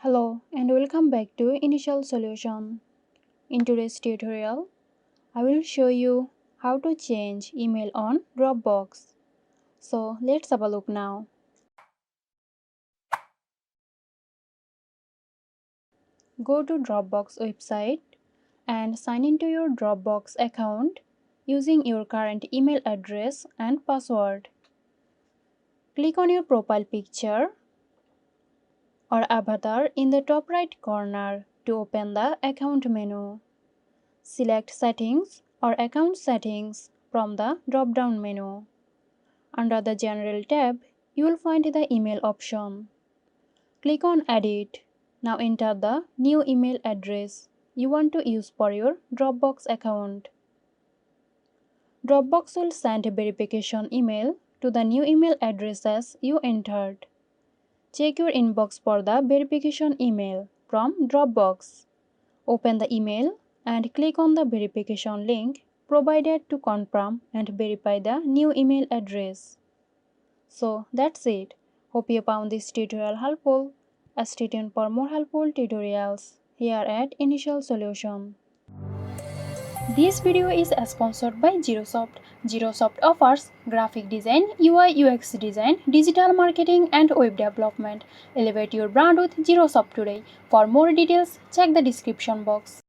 Hello and welcome back to Initial Solution. In today's tutorial, I will show you how to change email on Dropbox. So let's have a look now. Go to Dropbox website and sign into your Dropbox account using your current email address and password. Click on your profile picture or avatar in the top right corner to open the account menu. Select Settings or Account Settings from the drop-down menu. Under the General tab, you will find the Email option. Click on Edit. Now enter the new email address you want to use for your Dropbox account. Dropbox will send a verification email to the new email addresses you entered. Check your inbox for the verification email from Dropbox. Open the email and click on the verification link provided to confirm and verify the new email address. So that's it. Hope you found this tutorial helpful. Stay tuned for more helpful tutorials here at Initial Solution. This video is sponsored by Zerosoft. Zerosoft offers graphic design, UI UX design, digital marketing and web development. Elevate your brand with Zerosoft today. For more details, check the description box.